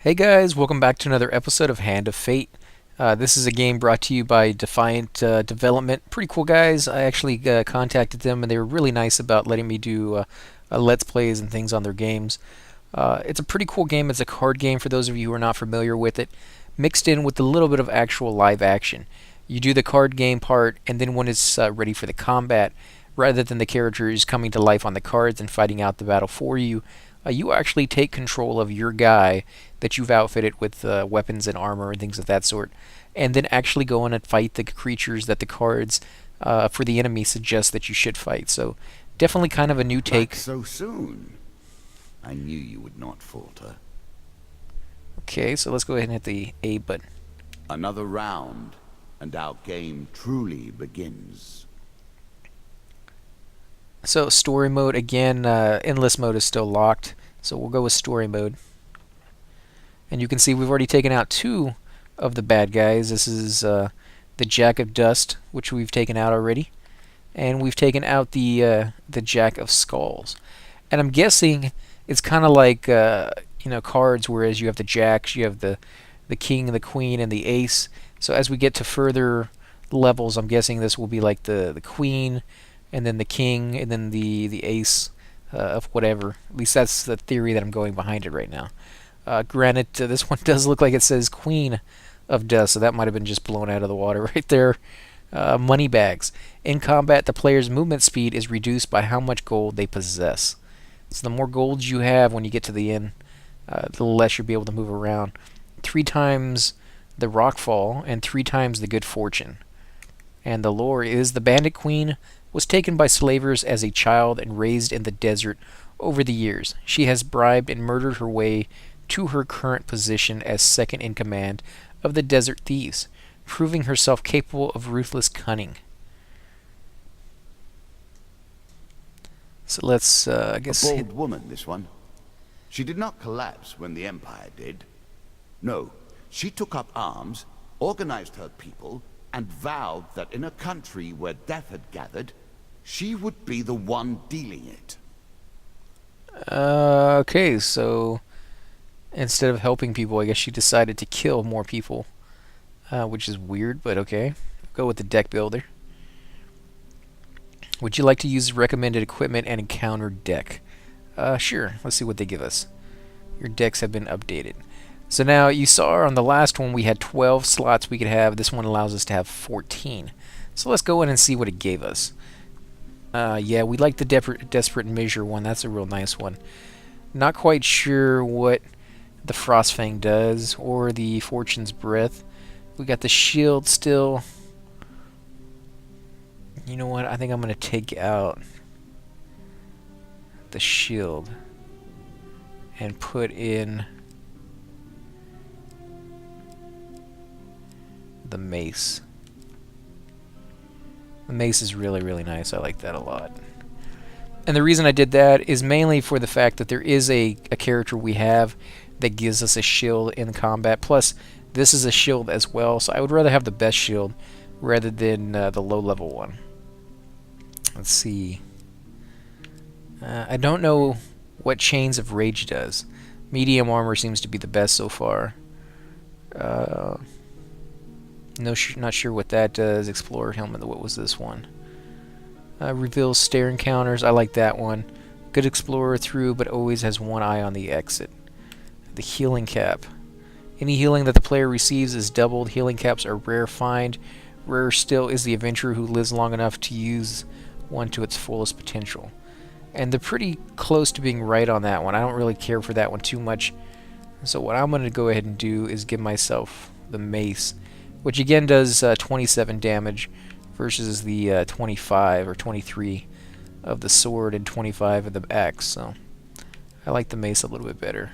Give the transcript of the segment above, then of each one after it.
Hey guys, welcome back to another episode of Hand of Fate. This is a game brought to you by Defiant Development. Pretty cool guys. I actually contacted them and they were really nice about letting me do Let's Plays and things on their games. It's a pretty cool game. It's a card game for those of you who are not familiar with it, mixed in with a little bit of actual live action. You do the card game part, and then when it's ready for the combat, rather than the characters coming to life on the cards and fighting out the battle for you, you actually take control of your guy that you've outfitted with weapons and armor and things of that sort, and then actually go in and fight the creatures that the cards for the enemy suggest that you should fight. So definitely kind of a new take. Back so soon. I knew you would not falter. Okay, so let's go ahead and hit the A button. Another round, and our game truly begins. So story mode again, endless mode is still locked, so we'll go with story mode. And you can see we've already taken out two of the bad guys. This is the Jack of Dust, which we've taken out already, and we've taken out the Jack of Skulls. And I'm guessing it's kind of like cards, whereas you have the jacks, you have the king, the queen, and the ace. So as we get to further levels, I'm guessing this will be like the queen, and then the king, and then the ace of whatever. At least that's the theory that I'm going behind it right now. Granted, this one does look like it says Queen of Dust, so that might have been just blown out of the water right there. Money bags. In combat, the player's movement speed is reduced by how much gold they possess. So the more gold you have when you get to the end, the less you'll be able to move around. 3 times the rockfall and 3 times the good fortune. And the lore is the bandit queen was taken by slavers as a child and raised in the desert over the years. She has bribed and murdered her way to her current position as second in command of the Desert Thieves, proving herself capable of ruthless cunning. So let's, I guess... A bold woman, this one. She did not collapse when the Empire did. No, she took up arms, organized her people, and vowed that in a country where death had gathered, she would be the one dealing it. Okay, so instead of helping people, I guess she decided to kill more people, which is weird, but okay. Go with the deck builder. Would you like to use recommended equipment and encounter deck? Sure. Let's see what they give us. Your decks have been updated. So now you saw on the last one we had 12 slots we could have. This one allows us to have 14. So let's go in and see what it gave us. Yeah, we like the Desperate Measure one. That's a real nice one. Not quite sure what the Frostfang does or the Fortune's Breath. We got the shield still. You know what? I think I'm going to take out the shield and put in the mace. The mace is really, really nice. I like that a lot. And the reason I did that is mainly for the fact that there is a character we have that gives us a shield in combat. Plus, this is a shield as well, so I would rather have the best shield rather than the low-level one. Let's see. I don't know what Chains of Rage does. Medium armor seems to be the best so far. Not sure what that does. Explorer helmet. What was this one? Reveals stare encounters. I like that one. Good explorer through, but always has one eye on the exit. The healing cap. Any healing that the player receives is doubled. Healing caps are rare find. Rare still is the adventurer who lives long enough to use one to its fullest potential. And they're pretty close to being right on that one. I don't really care for that one too much. So what I'm going to go ahead and do is give myself the mace, which again does 27 damage versus the 25 or 23 of the sword and 25 of the axe. So I like the mace a little bit better.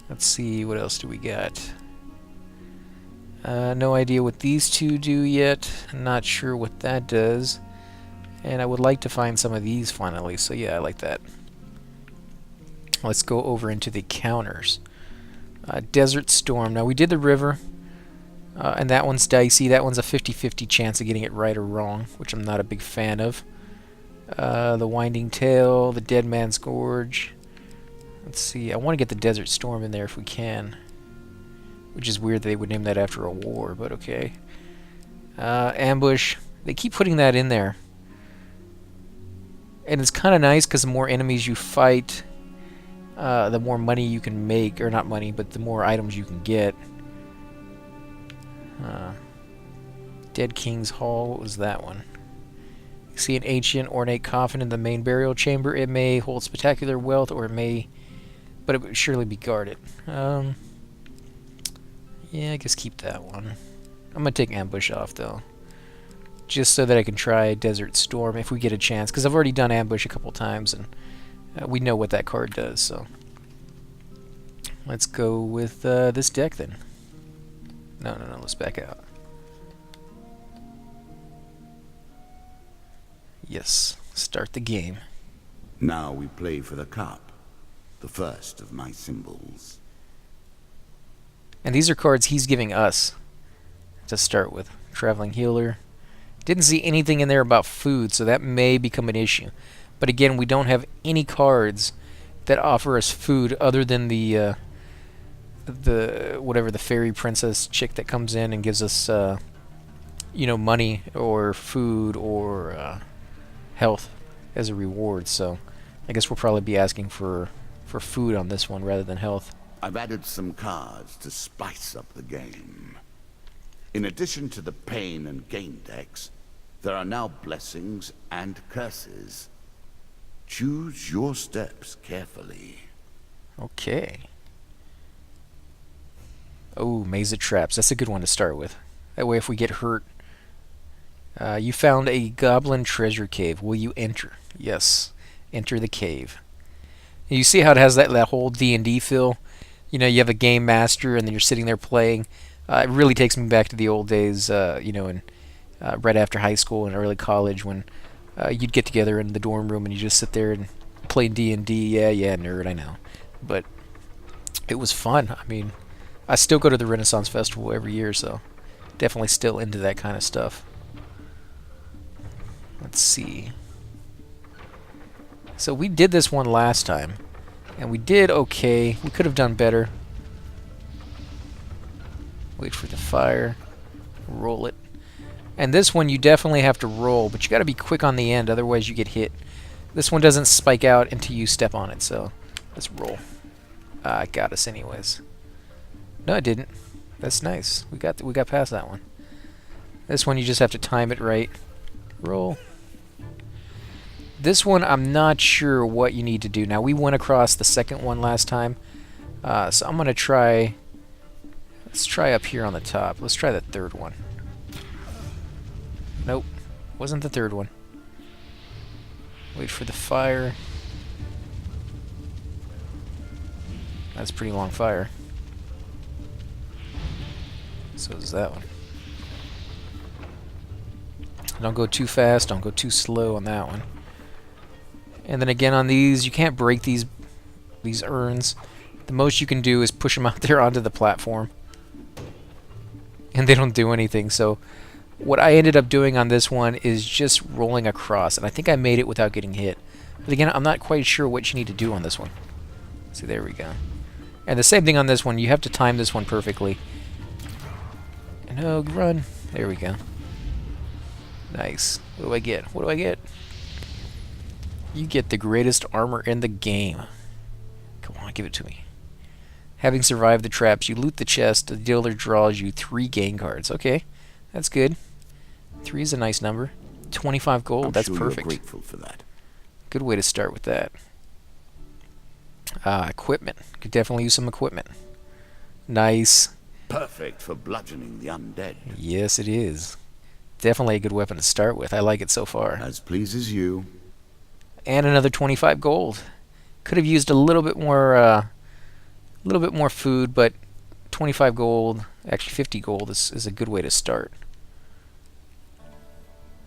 Let's see, what else do we got? No idea what these two do yet. Not sure what that does. And I would like to find some of these finally, so yeah, I like that. Let's go over into the counters. Desert Storm. Now we did the river, and that one's dicey. That one's a 50-50 chance of getting it right or wrong, which I'm not a big fan of. The Winding Tail, the Dead Man's Gorge. Let's see. I want to get the Desert Storm in there if we can. Which is weird they would name that after a war, but okay. Ambush. They keep putting that in there. And it's kind of nice because the more enemies you fight, the more money you can make. Or not money, but the more items you can get. Dead King's Hall. What was that one? You see an ancient ornate coffin in the main burial chamber. It may hold spectacular wealth, or it may... But it would surely be guarded. Yeah, I guess keep that one. I'm going to take Ambush off, though. Just so that I can try Desert Storm if we get a chance. Because I've already done Ambush a couple times, and we know what that card does, so... Let's go with this deck, then. No, let's back out. Yes, start the game. Now we play for the cup, the first of my symbols. And these are cards he's giving us to start with. Traveling Healer. Didn't see anything in there about food, so that may become an issue. But again, we don't have any cards that offer us food other than the whatever, the fairy princess chick that comes in and gives us money or food or health as a reward. So I guess we'll probably be asking for food on this one rather than health. I've added some cards to spice up the game. In addition to the pain and gain decks, there are now blessings and curses. Choose your steps carefully. Okay. Oh, Maze of Traps. That's a good one to start with. That way if we get hurt... you found a goblin treasure cave. Will you enter? Yes. Enter the cave. And you see how it has that whole D&D feel? You know, you have a game master and then you're sitting there playing. It really takes me back to the old days, in right after high school and early college when you'd get together in the dorm room and you just sit there and play D&D. Yeah, nerd, I know. But it was fun. I mean, I still go to the Renaissance Festival every year, so definitely still into that kind of stuff. Let's see. So we did this one last time, and we did okay. We could have done better. Wait for the fire. Roll it. And this one you definitely have to roll, but you got to be quick on the end, otherwise you get hit. This one doesn't spike out until you step on it, so let's roll. It got us anyways. No, it didn't. That's nice. We got past that one. This one you just have to time it right. Roll. This one I'm not sure what you need to do. Now we went across the second one last time, so I'm gonna try. Let's try up here on the top. Let's try the third one. Nope, wasn't the third one. Wait for the fire. That's a pretty long fire. So is that one. Don't go too fast, don't go too slow on that one. And then again on these, you can't break these urns. The most you can do is push them out there onto the platform. And they don't do anything, so what I ended up doing on this one is just rolling across, and I think I made it without getting hit. But again, I'm not quite sure what you need to do on this one. See, there we go. And the same thing on this one, you have to time this one perfectly. No, run. There we go. Nice. What do I get? What do I get? You get the greatest armor in the game. Come on, give it to me. Having survived the traps, you loot the chest. The dealer draws you 3 gain cards. Okay, that's good. 3 is a nice number. 25 gold, that's perfect. I'm grateful for that. Good way to start with that. Equipment. Could definitely use some equipment. Nice. Perfect for bludgeoning the undead. Yes, it is. Definitely a good weapon to start with. I like it so far. As pleases you. And another 25 gold. Could have used a little bit more food, but 25 gold, actually 50 gold is a good way to start.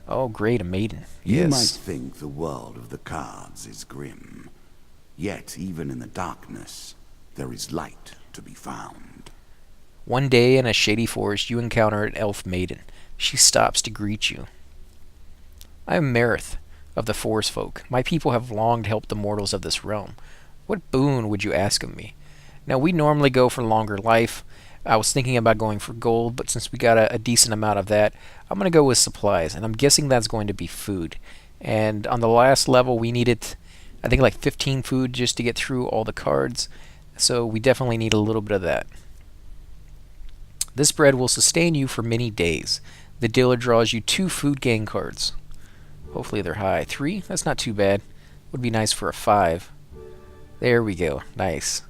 Oh, great, a maiden. You Yes. might think the world of the cards is grim. Yet, even in the darkness, there is light to be found. One day in a shady forest, you encounter an elf maiden. She stops to greet you. I am Marith of the Forest Folk. My people have long helped the mortals of this realm. What boon would you ask of me? Now, we normally go for longer life. I was thinking about going for gold, but since we got a decent amount of that, I'm going to go with supplies, and I'm guessing that's going to be food. And on the last level, we needed, I think, like 15 food just to get through all the cards, so we definitely need a little bit of that. This bread will sustain you for many days. The dealer draws you 2 food gain cards. Hopefully they're high. 3? That's not too bad. Would be nice for a 5. There we go. Nice.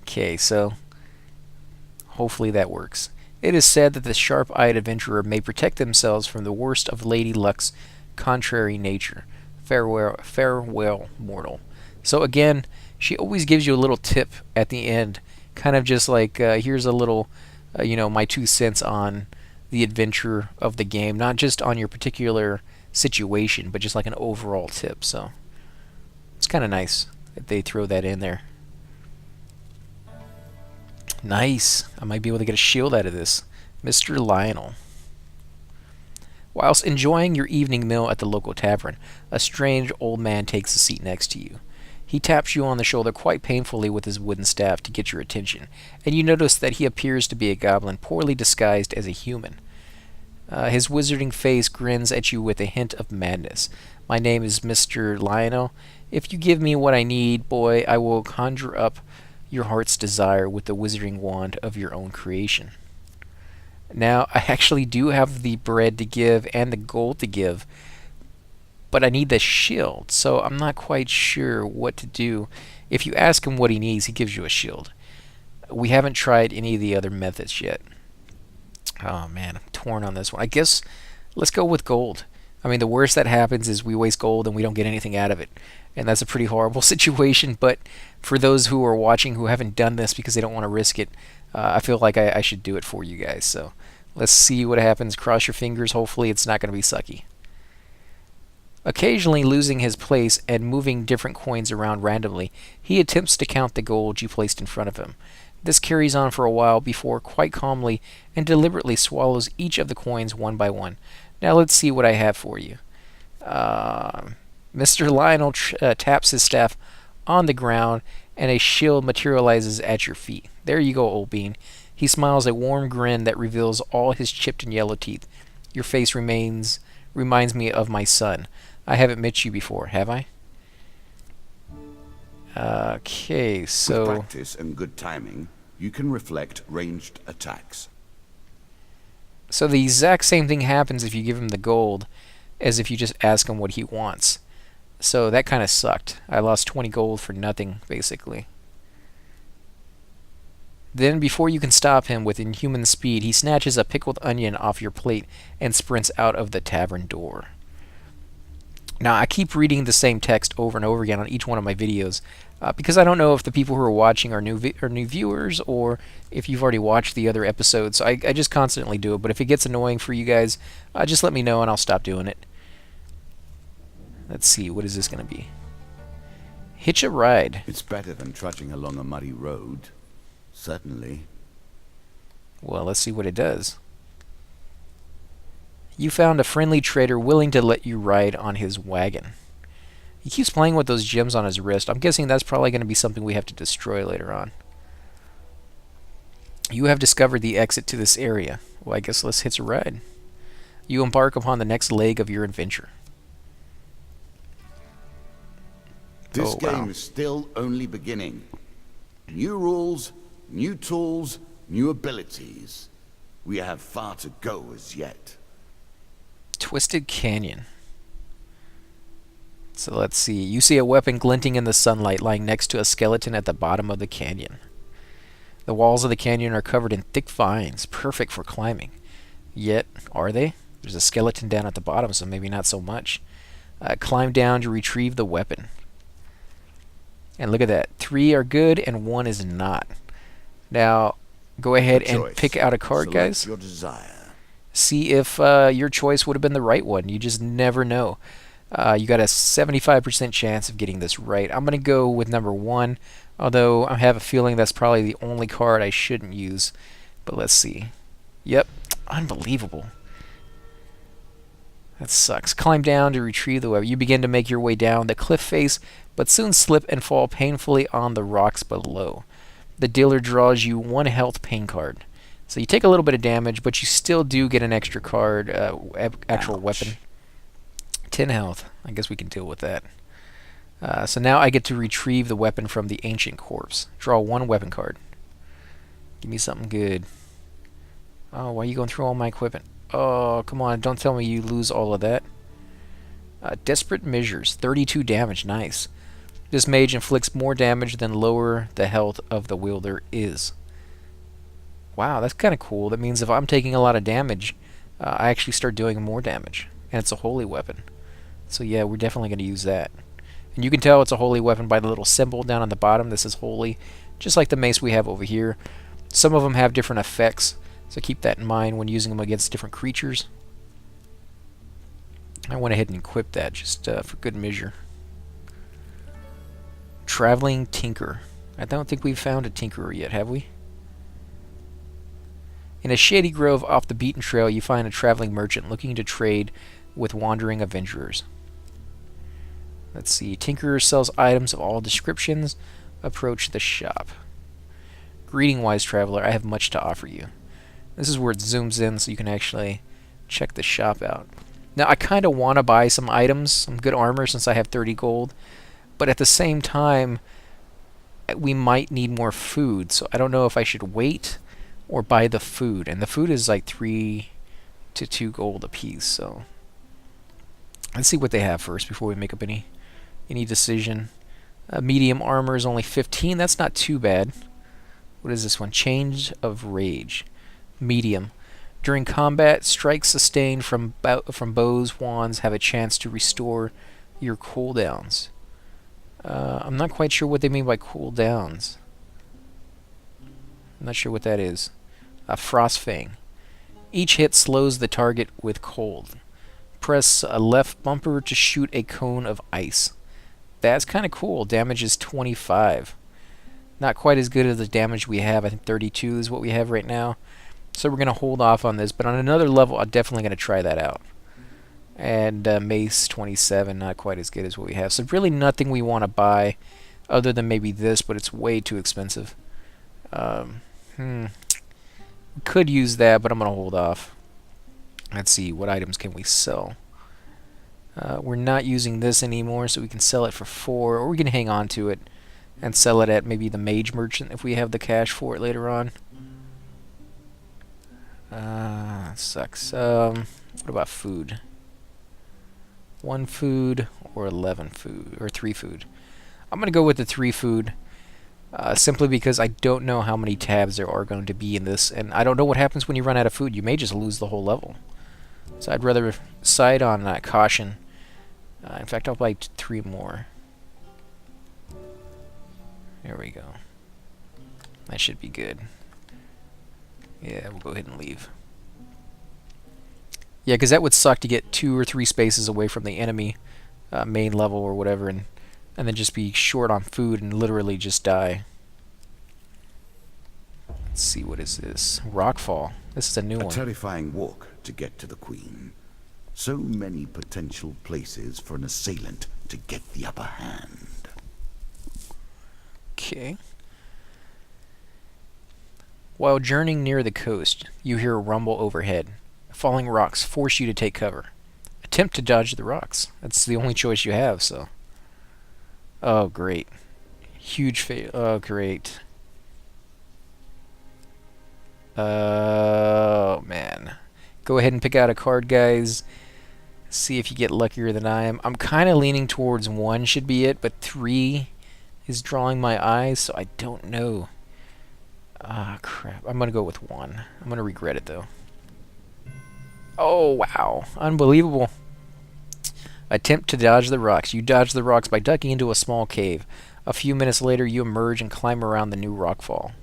Okay, so hopefully that works. It is said that the sharp-eyed adventurer may protect themselves from the worst of Lady Luck's contrary nature. Farewell, farewell, mortal. So again, she always gives you a little tip at the end, kind of just like, here's a little, my 2 cents on the adventure of the game, not just on your particular situation, but just like an overall tip. So it's kind of nice that they throw that in there. Nice. I might be able to get a shield out of this. Mr. Lionel. Whilst enjoying your evening meal at the local tavern, a strange old man takes a seat next to you. He taps you on the shoulder quite painfully with his wooden staff to get your attention, and you notice that he appears to be a goblin poorly disguised as a human. His wizarding face grins at you with a hint of madness. My name is Mr. Lionel. If you give me what I need, boy, I will conjure up your heart's desire with the wizarding wand of your own creation. Now, I actually do have the bread to give and the gold to give, but I need the shield, so I'm not quite sure what to do. If you ask him what he needs, he gives you a shield. We haven't tried any of the other methods yet. Oh man, I'm torn on this one. I guess let's go with gold. I mean, the worst that happens is we waste gold and we don't get anything out of it. And that's a pretty horrible situation, but for those who are watching who haven't done this because they don't want to risk it, I feel like I should do it for you guys. So let's see what happens. Cross your fingers. Hopefully it's not going to be sucky. Occasionally losing his place and moving different coins around randomly, he attempts to count the gold you placed in front of him. This carries on for a while before quite calmly and deliberately swallows each of the coins one by one. Now let's see what I have for you. Mr. Lionel taps his staff on the ground and a shield materializes at your feet. There you go, old bean. He smiles a warm grin that reveals all his chipped and yellow teeth. Your face reminds me of my son. I haven't met you before, have I? Okay, so with practice and good timing, you can reflect ranged attacks. So the exact same thing happens if you give him the gold as if you just ask him what he wants. So that kind of sucked. I lost 20 gold for nothing, basically. Then, before you can stop him with inhuman speed, he snatches a pickled onion off your plate and sprints out of the tavern door. Now, I keep reading the same text over and over again on each one of my videos because I don't know if the people who are watching are new viewers or if you've already watched the other episodes. So I just constantly do it, but if it gets annoying for you guys, just let me know and I'll stop doing it. Let's see, what is this going to be? Hitch a ride. It's better than trudging along a muddy road. Certainly. Well, let's see what it does. You found a friendly trader willing to let you ride on his wagon. He keeps playing with those gems on his wrist. I'm guessing that's probably going to be something we have to destroy later on. You have discovered the exit to this area. Well, I guess let's hitch a ride. You embark upon the next leg of your adventure. This game is still only beginning. New rules, new tools, new abilities. We have far to go as yet. Twisted Canyon. So let's see. You see a weapon glinting in the sunlight lying next to a skeleton at the bottom of the canyon. The walls of the canyon are covered in thick vines, perfect for climbing. Yet, are they? There's a skeleton down at the bottom, so maybe not so much. Climb down to retrieve the weapon. And look at that. 3 are good and 1 is not. Now, go ahead and pick out a card, guys. Your desire. See if your choice would have been the right one. You just never know. You got a 75% chance of getting this right. I'm going to go with number 1, although I have a feeling that's probably the only card I shouldn't use. But let's see. Yep, unbelievable. That sucks. Climb down to retrieve the weapon. You begin to make your way down the cliff face but soon slip and fall painfully on the rocks below. The dealer draws you 1 health pain card. So you take a little bit of damage, but you still do get an extra card, actual weapon. Ouch. 10 health. I guess we can deal with that. So now I get to retrieve the weapon from the ancient corpse. Draw 1 weapon card. Give me something good. Oh, why are you going through all my equipment? Oh, come on. Don't tell me you lose all of that. Desperate Measures. 32 damage. Nice. This mage inflicts more damage than lower the health of the wielder is. Wow, that's kind of cool. That means if I'm taking a lot of damage, I actually start doing more damage. And it's a holy weapon. So yeah, we're definitely going to use that. And you can tell it's a holy weapon by the little symbol down on the bottom. This is holy, just like the mace we have over here. Some of them have different effects, so keep that in mind when using them against different creatures. I went ahead and equipped that just for good measure. Traveling Tinker. I don't think we've found a Tinkerer yet, have we? In a shady grove off the beaten trail, you find a traveling merchant looking to trade with wandering adventurers. Let's see. Tinkerer sells items of all descriptions. Approach the shop. Greeting, wise traveler. I have much to offer you. This is where it zooms in so you can actually check the shop out. Now, I kind of want to buy some items, some good armor since I have 30 gold. But at the same time, we might need more food. So I don't know if I should wait or buy the food. And the food is like 3 to 2 gold a piece. So let's see what they have first before we make up any decision. Medium armor is only 15. That's not too bad. What is this one? Change of Rage. Medium. During combat, strikes sustained from bows, wands have a chance to restore your cooldowns. I'm not quite sure what they mean by cooldowns. I'm not sure what that is. Frostfang. Each hit slows the target with cold. Press a left bumper to shoot a cone of ice. That's kind of cool. Damage is 25. Not quite as good as the damage we have. I think 32 is what we have right now. So we're going to hold off on this. But on another level, I'm definitely going to try that out. And Mace 27, not quite as good as what we have. So really nothing we want to buy other than maybe this, but it's way too expensive. We could use that, but I'm going to hold off. Let's see, what items can we sell? We're not using this anymore, so we can sell it for 4, or we can hang on to it and sell it at maybe the mage merchant if we have the cash for it later on. Sucks. What about food? 1 food or 11 food or 3 food? I'm gonna go with the 3 food, simply because I don't know how many tabs there are going to be in this, and I don't know what happens when you run out of food. You may just lose the whole level. So I'd rather side on caution. In fact, I'll buy 3 more. There we go. That should be good. Yeah, we'll go ahead and leave. Yeah, because that would suck to get 2 or 3 spaces away from the enemy main level or whatever, and then just be short on food and literally just die. Let's see, what is this? Rockfall. This is a new one. A terrifying walk to get to the Queen. So many potential places for an assailant to get the upper hand. Okay. While journeying near the coast, you hear a rumble overhead. Falling rocks force you to take cover. Attempt to dodge the rocks. That's the only choice you have, so. Oh, great. Huge fail. Oh, great. Oh, man. Go ahead and pick out a card, guys. See if you get luckier than I am. I'm kind of leaning towards 1 should be it, but 3 is drawing my eyes, so I don't know. Ah, crap. I'm going to go with 1. I'm going to regret it, though. Oh, wow. Unbelievable. Attempt to dodge the rocks. You dodge the rocks by ducking into a small cave. A few minutes later, you emerge and climb around the new rockfall.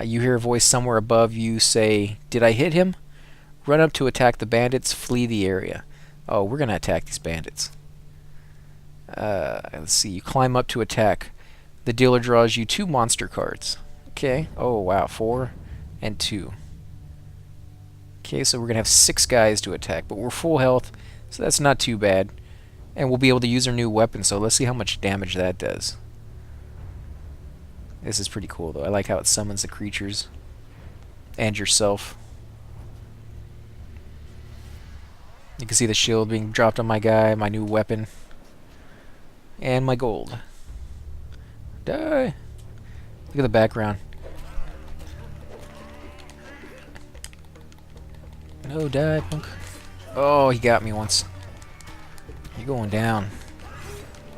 You hear a voice somewhere above you say, "Did I hit him?" Run up to attack the bandits. Flee the area. Oh, we're going to attack these bandits. Let's see. You climb up to attack. The dealer draws you 2 monster cards. Okay. Oh, wow. 4 and 2. Okay, so we're going to have 6 guys to attack, but we're full health, so that's not too bad. And we'll be able to use our new weapon, so let's see how much damage that does. This is pretty cool, though. I like how it summons the creatures. And yourself. You can see the shield being dropped on my guy, my new weapon. And my gold. Die! Look at the background. No, die, punk. Oh, he got me once. You're going down.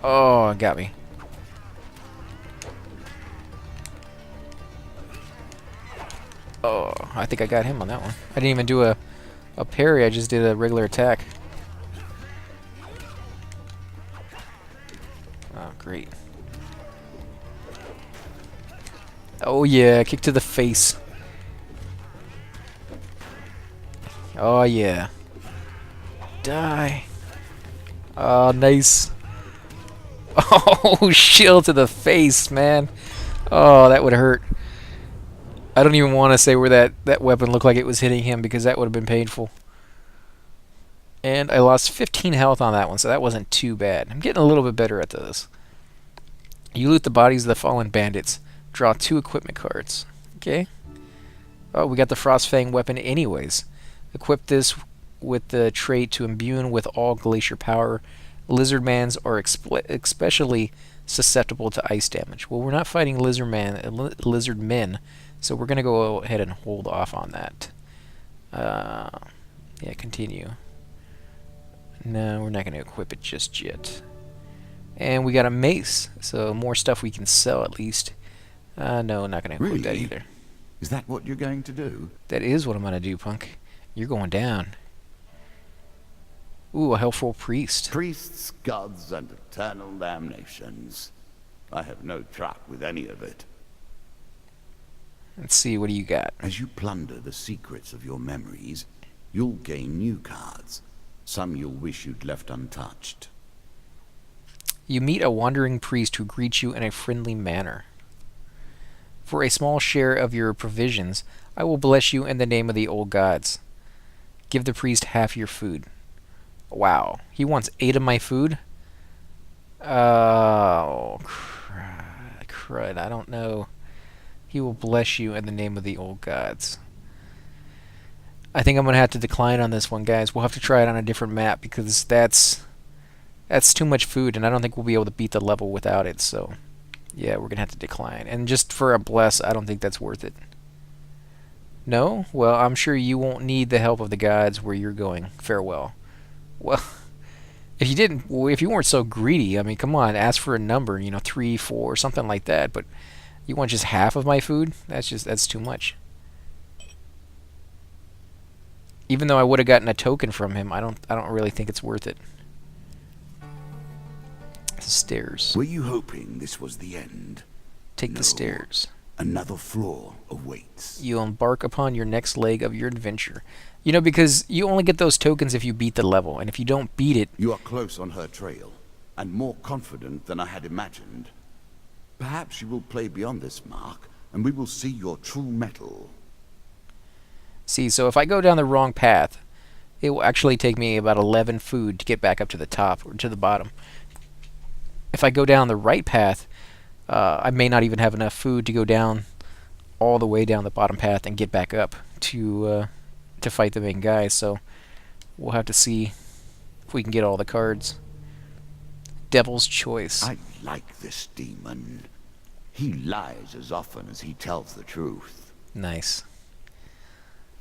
Oh, got me. Oh, I think I got him on that one. I didn't even do a parry, I just did a regular attack. Oh, great. Oh yeah, kick to the face. Oh yeah. Die. Oh, nice. Oh, shield to the face, man. Oh, that would hurt. I don't even want to say where that weapon looked like it was hitting him because that would have been painful. And I lost 15 health on that one, so that wasn't too bad. I'm getting a little bit better at this. You loot the bodies of the fallen bandits. Draw 2 equipment cards. Okay. Oh, we got the Frostfang weapon anyways. Equip this with the trait to imbue with all glacier power. Lizardmans are especially susceptible to ice damage. Well, we're not fighting lizardmen, so we're going to go ahead and hold off on that. Yeah, continue. No, we're not going to equip it just yet. And we got a mace, so more stuff we can sell at least. No, not going to equip that either. Is that what you're going to do? That is what I'm going to do, punk. You're going down. Ooh, a helpful priest. Priests, gods, and eternal damnations. I have no truck with any of it. Let's see, what do you got? As you plunder the secrets of your memories, you'll gain new cards. Some you'll wish you'd left untouched. You meet a wandering priest who greets you in a friendly manner. For a small share of your provisions, I will bless you in the name of the old gods. Give the priest half your food. Wow, he wants 8 of my food? Oh, crud, I don't know. He will bless you in the name of the old gods. I think I'm going to have to decline on this one, guys. We'll have to try it on a different map because that's too much food, and I don't think we'll be able to beat the level without it, so yeah, we're going to have to decline. And just for a bless, I don't think that's worth it. No? Well, I'm sure you won't need the help of the gods where you're going. Farewell. Well, if you weren't so greedy, I mean, come on, ask for a number, 3, 4, something like that, but you want just half of my food? That's too much. Even though I would have gotten a token from him, I don't really think it's worth it. The stairs. Were you hoping this was the end? Take the stairs. Another floor awaits. You embark upon your next leg of your adventure. Because you only get those tokens if you beat the level, and if you don't beat it... You are close on her trail, and more confident than I had imagined. Perhaps you will play beyond this mark, and we will see your true mettle. See, so if I go down the wrong path, it will actually take me about 11 food to get back up to the top, or to the bottom. If I go down the right path, I may not even have enough food to go down all the way down the bottom path and get back up to fight the main guy, so we'll have to see if we can get all the cards. Devil's Choice. I like this demon. He lies as often as he tells the truth. Nice.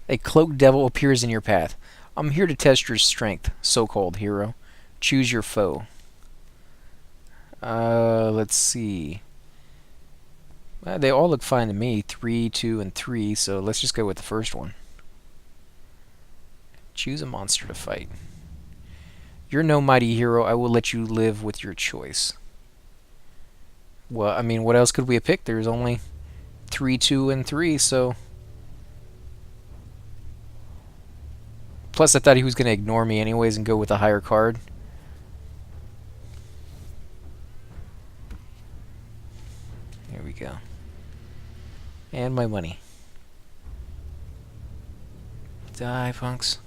A cloaked devil appears in your path. I'm here to test your strength, so-called hero. Choose your foe. Let's see. They all look fine to me. 3, 2, and 3, so let's just go with the first one. Choose a monster to fight. You're no mighty hero. I will let you live with your choice. Well, I mean, what else could we have picked? There's only 3, 2, and 3, so... Plus, I thought he was going to ignore me anyways and go with a higher card. Here we go. And my money. Die, punks.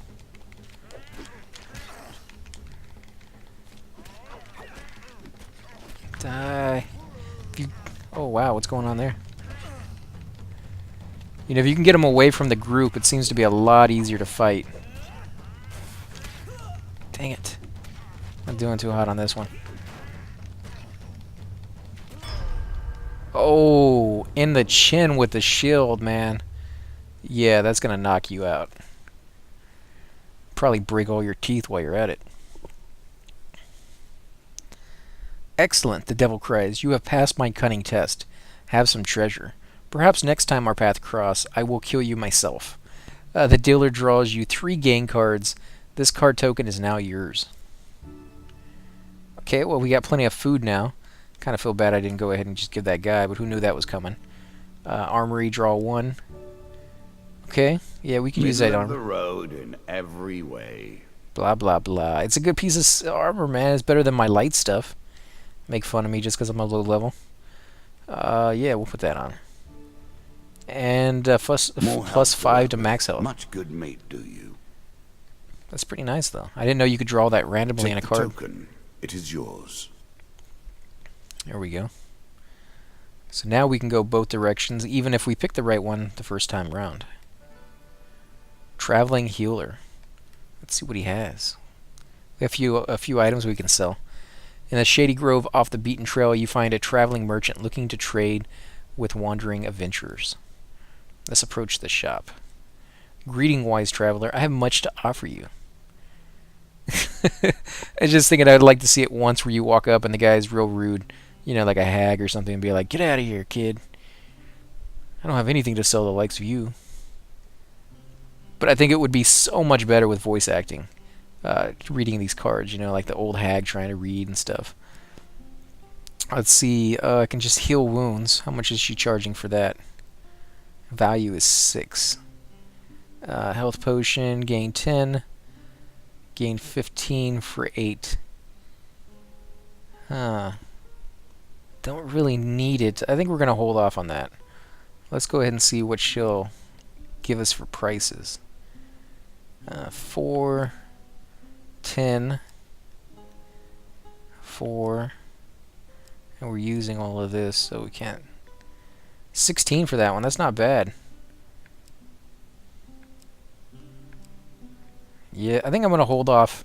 Die. If you... Oh, wow, what's going on there? You know, if you can get them away from the group, it seems to be a lot easier to fight. Dang it. I'm doing too hot on this one. Oh, in the chin with the shield, man. Yeah, that's gonna knock you out. Probably break all your teeth while you're at it. Excellent, the devil cries. You have passed my cunning test. Have some treasure. Perhaps next time our paths cross, I will kill you myself. The dealer draws you 3 gain cards. This card token is now yours. Okay, well, we got plenty of food now. Kind of feel bad I didn't go ahead and just give that guy, but who knew that was coming? Armory, draw 1. Okay, yeah, we can use that armor. The road in every way. Blah, blah, blah. It's a good piece of armor, man. It's better than my light stuff. Make fun of me just because I'm a low level. Yeah, we'll put that on. And plus 5 to max health. Much good mate, do you? That's pretty nice, though. I didn't know you could draw that randomly in a card. Token. It is yours. There we go. So now we can go both directions, even if we pick the right one the first time round. Traveling healer. Let's see what he has. We have a few items we can sell. In a shady grove off the beaten trail, you find a traveling merchant looking to trade with wandering adventurers. Let's approach the shop. Greeting, wise traveler. I have much to offer you. I was just thinking I'd like to see it once where you walk up and the guy's real rude, you know, like a hag or something, and be like, "Get out of here, kid. I don't have anything to sell the likes of you." But I think it would be so much better with voice acting. Reading these cards, you know, like the old hag trying to read and stuff. Let's see, I can just heal wounds. How much is she charging for that? Value is 6. Health potion, gain 10. Gain 15 for 8. Huh. Don't really need it. I think we're going to hold off on that. Let's go ahead and see what she'll give us for prices. 4, 10, 4, and we're using all of this, so we can't. 16 for that one. That's not bad. Yeah, I think I'm going to hold off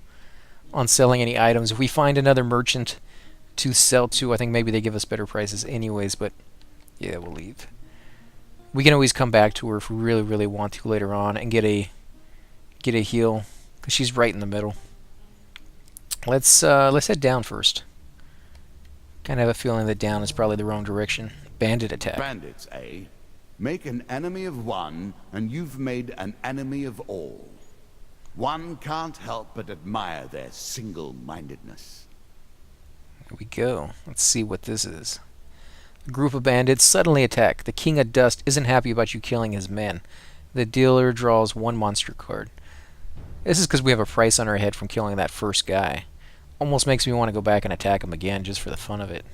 on selling any items. If we find another merchant to sell to, I think maybe they give us better prices anyways, but yeah, we'll leave. We can always come back to her if we really, really want to later on and get a heal, because she's right in the middle. Let's head down first. Kind of have a feeling that down is probably the wrong direction. Bandit attack. Bandits, eh? Make an enemy of one, and you've made an enemy of all. One can't help but admire their single-mindedness. Here we go. Let's see what this is. A group of bandits suddenly attack. The King of Dust isn't happy about you killing his men. The dealer draws 1 monster card. This is because we have a price on our head from killing that first guy. Almost makes me want to go back and attack him again just for the fun of it.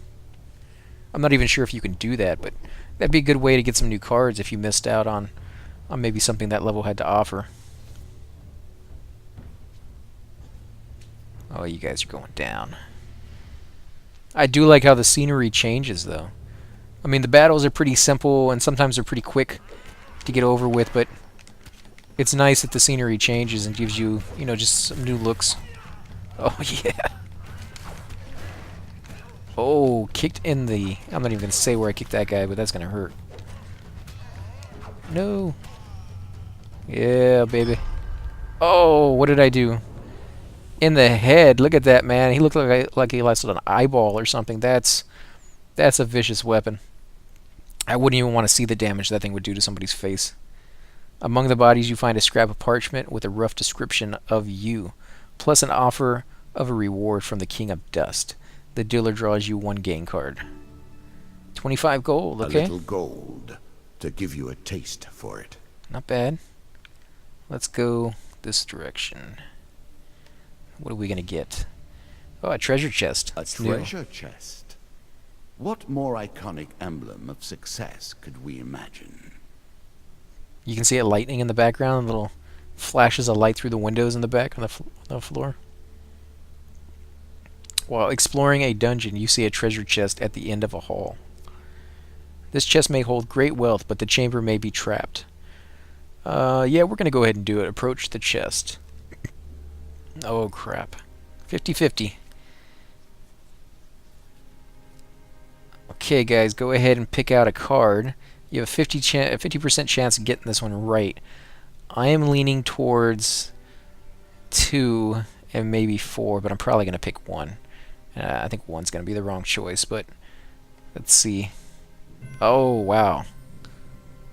I'm not even sure if you can do that, but that'd be a good way to get some new cards if you missed out on maybe something that level had to offer. Oh, you guys are going down. I do like how the scenery changes, though. I mean, the battles are pretty simple, and sometimes they're pretty quick to get over with, but it's nice that the scenery changes and gives you, you know, just some new looks. Oh, yeah. Oh, kicked in the... I'm not even going to say where I kicked that guy, but that's going to hurt. No. Yeah, baby. Oh, what did I do? In the head. Look at that, man. He looked like he lost an eyeball or something. That's a vicious weapon. I wouldn't even want to see the damage that thing would do to somebody's face. Among the bodies, you find a scrap of parchment with a rough description of you, plus an offer of a reward from the King of Dust. The dealer draws you 1 gain card. 25 gold, okay. A little gold to give you a taste for it. Not bad. Let's go this direction. What are we going to get? Oh, a treasure chest. That's a treasure chest. What more iconic emblem of success could we imagine? You can see it lightning in the background, little flashes of light through the windows in the back on the floor. While exploring a dungeon, you see a treasure chest at the end of a hall. This chest may hold great wealth, but the chamber may be trapped. Yeah, we're going to go ahead and do it. Approach the chest. Oh, crap. 50-50. Okay, guys, go ahead and pick out a card. You have a 50% chance of getting this one right. I am leaning towards 2 and maybe 4, but I'm probably going to pick 1. I think 1's going to be the wrong choice, but let's see. Oh, wow.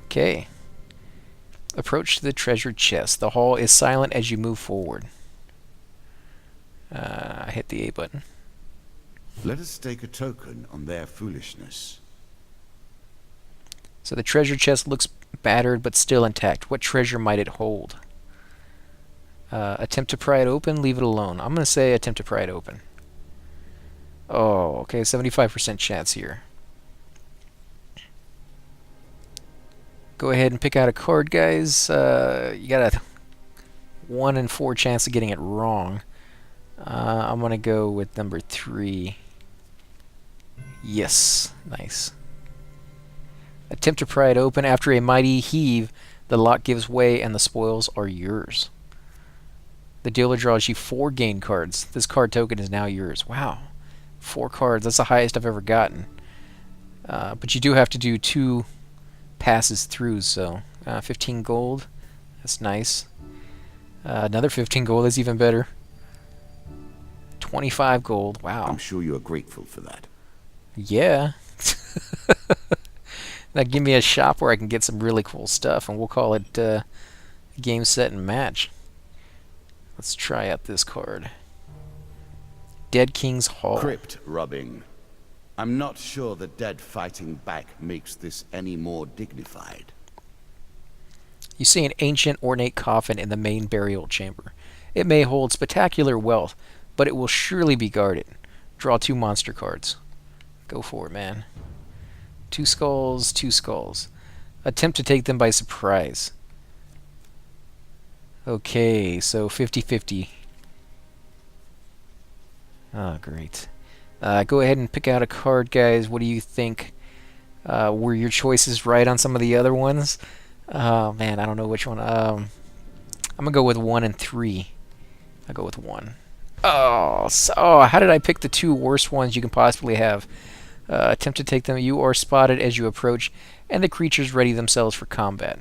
Okay. Approach the treasure chest. The hall is silent as you move forward. I hit the A button. Let us stake a token on their foolishness. So the treasure chest looks battered but still intact. What treasure might it hold? Attempt to pry it open, leave it alone. I'm going to say attempt to pry it open. Oh, okay, 75% chance here. Go ahead and pick out a card, guys. You got a 1 in 4 chance of getting it wrong. I'm going to go with number 3. Yes, nice. Attempt to pry it open. After a mighty heave, the lock gives way and the spoils are yours. The dealer draws you 4 gain cards. This card token is now yours. Wow. 4 cards. That's the highest I've ever gotten. But you do have to do 2 passes through, so 15 gold. That's nice. Another 15 gold is even better. 25 gold. Wow. I'm sure you are grateful for that. Yeah. Now give me a shop where I can get some really cool stuff, and we'll call it game, set, and match. Let's try out this card. Dead King's Hall. Crypt rubbing. I'm not sure the dead fighting back makes this any more dignified. You see an ancient, ornate coffin in the main burial chamber. It may hold spectacular wealth, but it will surely be guarded. Draw 2 monster cards. Go for it, man. 2 skulls, 2 skulls. Attempt to take them by surprise. Okay, so 50-50. Oh, great. Go ahead and pick out a card, guys. What do you think? Were your choices right on some of the other ones? Oh, man, I don't know which one. I'm going to go with 1 and 3. I'll go with 1. Oh, how did I pick the 2 worst ones you can possibly have? Attempt to take them. You are spotted as you approach, and the creatures ready themselves for combat.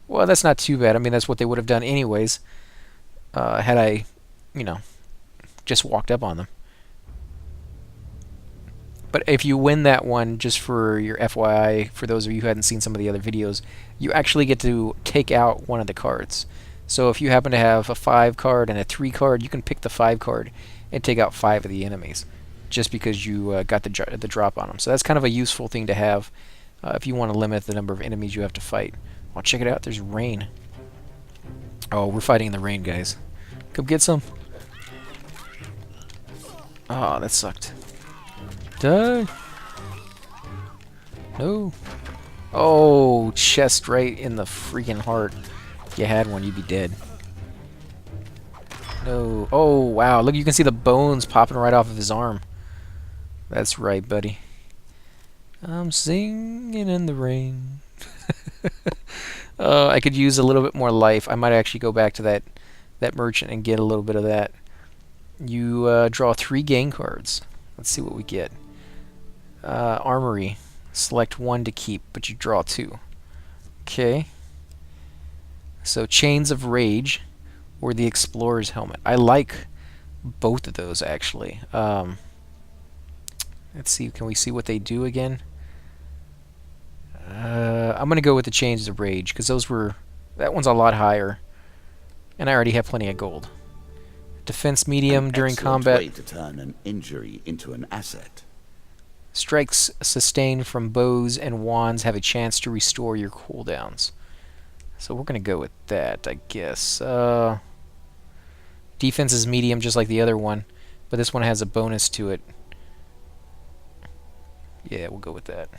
Well, that's not too bad. I mean, that's what they would have done anyways, had I, just walked up on them. But if you win that one, just for your FYI, for those of you who hadn't seen some of the other videos, you actually get to take out one of the cards. So if you happen to have a 5 card and a 3 card, you can pick the 5 card and take out 5 of the enemies, just because you got the drop on them. So that's kind of a useful thing to have if you want to limit the number of enemies you have to fight. Oh, check it out. There's rain. Oh, we're fighting in the rain, guys. Come get some. Oh, that sucked. Die. No. Oh, chest right in the freaking heart. If you had one, you'd be dead. No. Oh, wow. Look, you can see the bones popping right off of his arm. That's right, buddy. I'm singing in the rain. I could use a little bit more life. I might actually go back to that merchant and get a little bit of that. You draw 3 gain cards. Let's see what we get. Armory. Select 1 to keep, but you draw 2. Okay. So Chains of Rage or the Explorer's Helmet. I like both of those, actually. Let's see. Can we see what they do again? I'm going to go with the Chains of Rage, because that one's a lot higher. And I already have plenty of gold. Defense medium during combat. Way to turn an injury into an asset. Strikes sustained from bows and wands have a chance to restore your cooldowns. So we're going to go with that, I guess. Defense is medium, just like the other one, but this one has a bonus to it. Yeah, we'll go with that.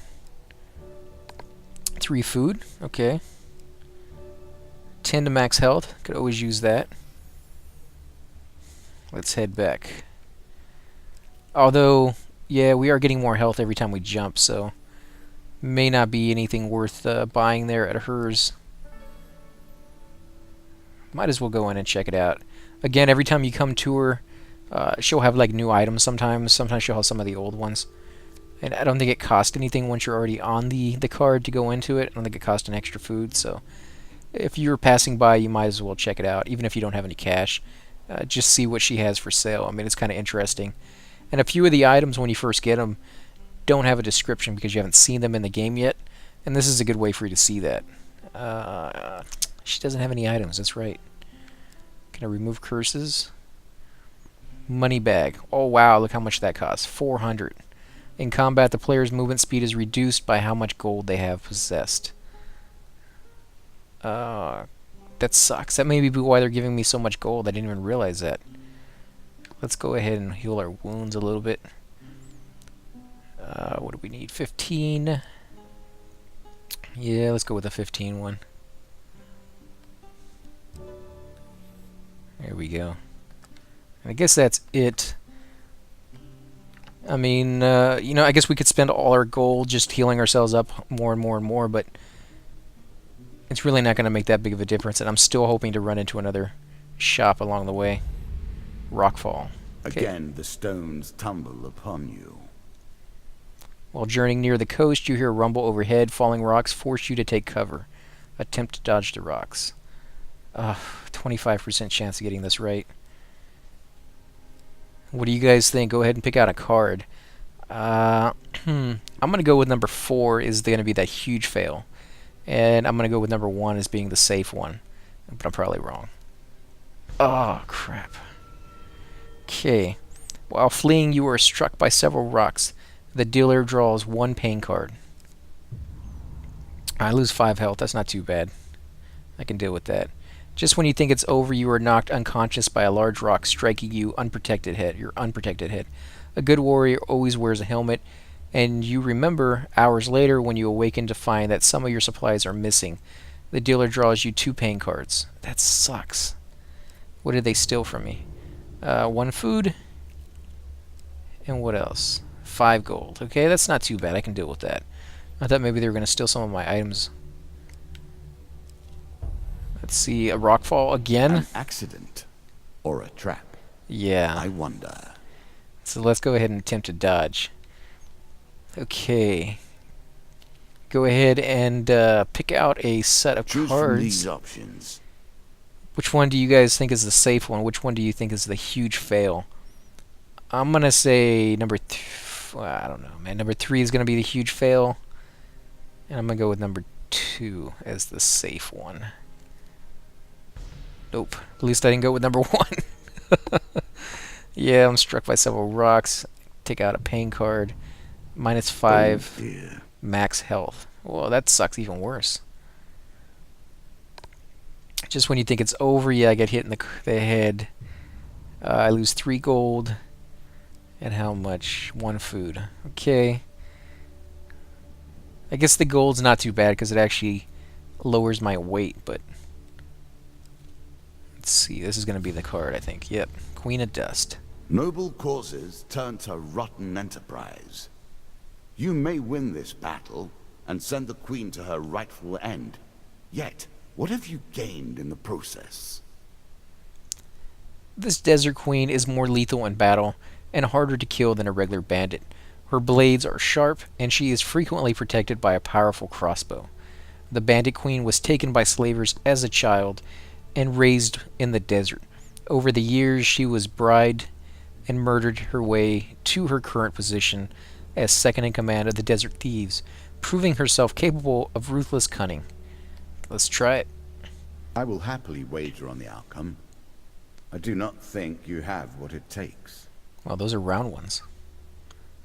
3 food, okay. 10 to max health, could always use that. Let's head back. Although, yeah, we are getting more health every time we jump, so may not be anything worth buying there at hers. Might as well go in and check it out. Again, every time you come to her, she'll have like new items sometimes. Sometimes she'll have some of the old ones. And I don't think it costs anything once you're already on the card to go into it. I don't think it costs an extra food, so if you're passing by, you might as well check it out, even if you don't have any cash. Just see what she has for sale. I mean, it's kind of interesting. And a few of the items, when you first get them, don't have a description because you haven't seen them in the game yet. And this is a good way for you to see that. She doesn't have any items, that's right. Can I remove curses? Money bag. Oh wow, look how much that costs. 400. In combat, the player's movement speed is reduced by how much gold they have possessed. That sucks. That may be why they're giving me so much gold. I didn't even realize that. Let's go ahead and heal our wounds a little bit. What do we need? 15. Yeah, let's go with a 15 one. There we go. And I guess that's it. I mean, I guess we could spend all our gold just healing ourselves up more and more and more, but it's really not going to make that big of a difference, and I'm still hoping to run into another shop along the way. Rockfall. Okay. Again, the stones tumble upon you. While journeying near the coast, you hear a rumble overhead. Falling rocks force you to take cover. Attempt to dodge the rocks. 25% chance of getting this right. What do you guys think? Go ahead and pick out a card. I'm going to go with number 4 is going to be that huge fail. And I'm going to go with number 1 as being the safe one. But I'm probably wrong. Oh, crap. Okay. While fleeing, you are struck by several rocks. The dealer draws 1 pain card. I lose 5 health. That's not too bad. I can deal with that. Just when you think it's over, you are knocked unconscious by a large rock striking you unprotected head. Your unprotected head. A good warrior always wears a helmet, and you remember hours later when you awaken to find that some of your supplies are missing. The dealer draws you 2 pain cards. That sucks. What did they steal from me? 1 food. And what else? 5 gold. Okay, that's not too bad. I can deal with that. I thought maybe they were going to steal some of my items. Let's see, a rockfall again. An accident or a trap? Yeah. I wonder. So let's go ahead and attempt to dodge. Okay. Go ahead and pick out a set of Choose cards. from these options. Which one do you guys think is the safe one? Which one do you think is the huge fail? I'm going to say number... I don't know, man. Number 3 is going to be the huge fail. And I'm going to go with number 2 as the safe one. Nope. At least I didn't go with number 1. Yeah, I'm struck by several rocks. Take out a pain card. -5. Oh, max health. Well, that sucks even worse. Just when you think it's over, yeah, I get hit in the head. I lose 3 gold. And how much? 1 food. Okay. I guess the gold's not too bad because it actually lowers my weight, but... Let's see, this is going to be the card, I think. Yep, Queen of Dust. Noble causes turn to rotten enterprise. You may win this battle and send the Queen to her rightful end. Yet, what have you gained in the process? This Desert Queen is more lethal in battle and harder to kill than a regular bandit. Her blades are sharp, and she is frequently protected by a powerful crossbow. The Bandit Queen was taken by slavers as a child and raised in the desert. Over the years, she was bribed and murdered her way to her current position as second in command of the Desert Thieves, proving herself capable of ruthless cunning. Let's try it. I will happily wager on the outcome. I do not think you have what it takes. Well, those are round ones.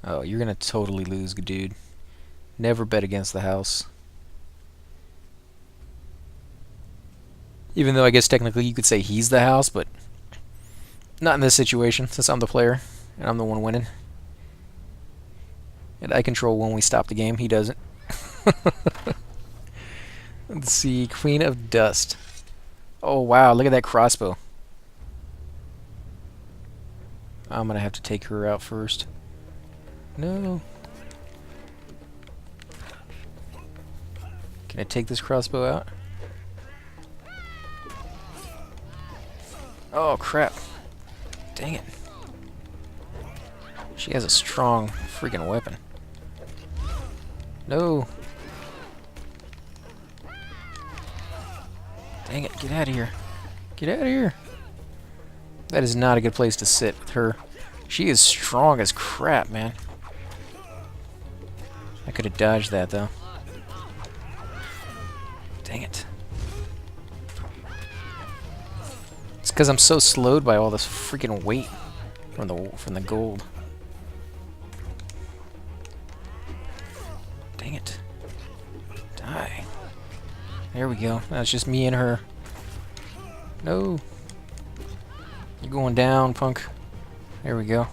Oh, you're gonna totally lose, dude. Never bet against the house. Even though I guess technically you could say he's the house, but not in this situation, since I'm the player, and I'm the one winning. And I control when we stop the game, he doesn't. Let's see, Queen of Dust. Oh wow, look at that crossbow. I'm gonna have to take her out first. No. Can I take this crossbow out? Oh, crap. Dang it. She has a strong freaking weapon. No. Dang it, get out of here. Get out of here. That is not a good place to sit with her. She is strong as crap, man. I could have dodged that, though. Dang it. It's because I'm so slowed by all this freaking weight from the gold. Dang it. Die. There we go. Now it's just me and her. No. You're going down, punk. There we go.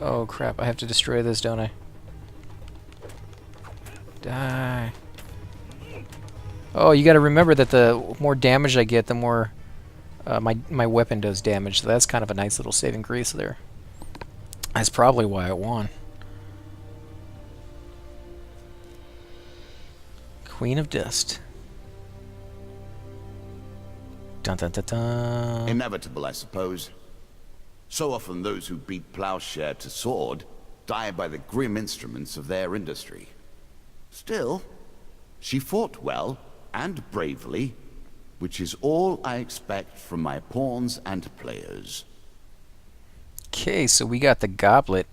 Oh crap, I have to destroy this, don't I? Die. Oh, you gotta remember that the more damage I get, the more my weapon does damage. So that's kind of a nice little saving grace there. That's probably why I won. Queen of Dust. Dun dun dun dun. Inevitable, I suppose. So often those who beat plowshare to sword die by the grim instruments of their industry. Still, she fought well and bravely, which is all I expect from my pawns and players. Okay, so we got the goblet,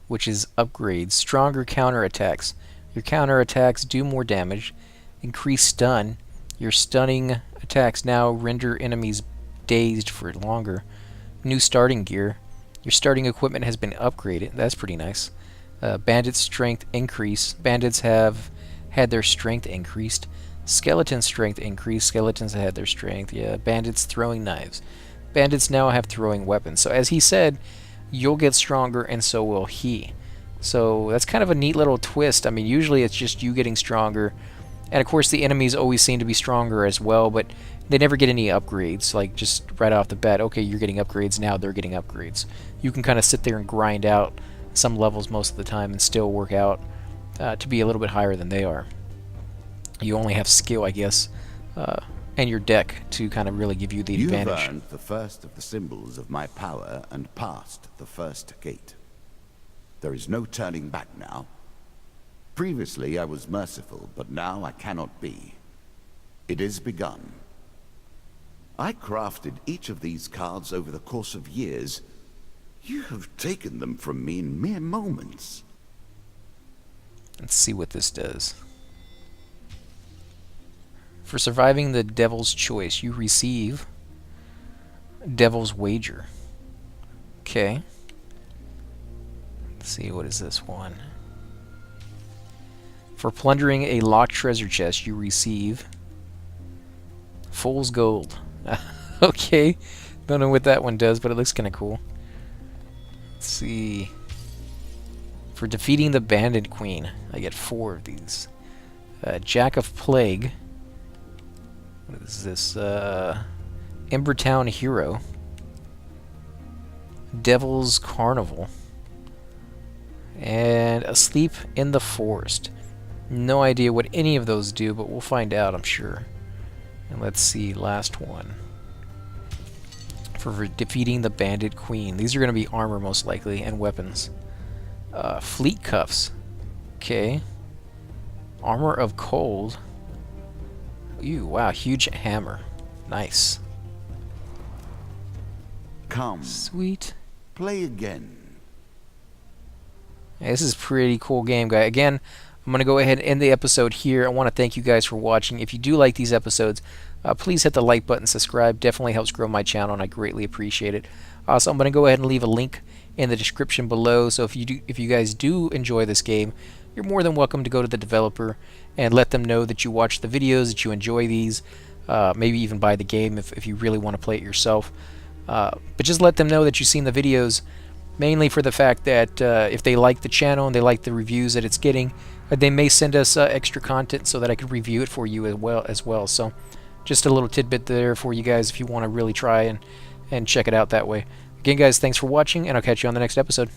which is upgrades, stronger counterattacks. Your counterattacks do more damage, increase stun. Your stunning attacks now render enemies dazed for longer. New starting gear. Your starting equipment has been upgraded. That's pretty nice. Bandit strength increase. Bandits have had their strength increased. Skeleton strength increased. Skeletons have had their strength. Yeah, bandits throwing knives. Bandits now have throwing weapons. So as he said, you'll get stronger and so will he. So that's kind of a neat little twist. I mean, usually it's just you getting stronger. And of course the enemies always seem to be stronger as well, but they never get any upgrades, like just right off the bat, okay, you're getting upgrades, now they're getting upgrades. You can kind of sit there and grind out some levels most of the time and still work out to be a little bit higher than they are. You only have skill, I guess, and your deck to kind of really give you the advantage. You've earned the first of the symbols of my power and passed the first gate. There is no turning back now. Previously I was merciful, but now I cannot be. It is begun. I crafted each of these cards over the course of years. You have taken them from me in mere moments. Let's see what this does. For surviving the Devil's Choice, you receive Devil's Wager. Okay. Let's see, what is this one? For plundering a locked treasure chest, you receive Fool's Gold. Okay. Don't know what that one does, but it looks kind of cool. Let's see. For defeating the Bandit Queen, I get 4 of these. Jack of Plague. What is this? Embertown Hero. Devil's Carnival. And Asleep in the Forest. No idea what any of those do, but we'll find out, I'm sure. And let's see, last one. For defeating the Bandit Queen. These are going to be armor, most likely, and weapons. Fleet Cuffs. Okay. Armor of Cold. Ew, wow, huge hammer. Nice. Come. Sweet. Play again. Yeah, this is a pretty cool game, guy. Again, I'm going to go ahead and end the episode here. I want to thank you guys for watching. If you do like these episodes, please hit the like button, subscribe. Definitely helps grow my channel, and I greatly appreciate it. So I'm going to go ahead and leave a link in the description below. So if you guys do enjoy this game, you're more than welcome to go to the developer and let them know that you watch the videos, that you enjoy these. Maybe even buy the game if you really want to play it yourself. But just let them know that you've seen the videos, mainly for the fact that if they like the channel and they like the reviews that it's getting, they may send us extra content so that I can review it for you as well. So just a little tidbit there for you guys if you want to really try and check it out that way. Again, guys, thanks for watching, and I'll catch you on the next episode.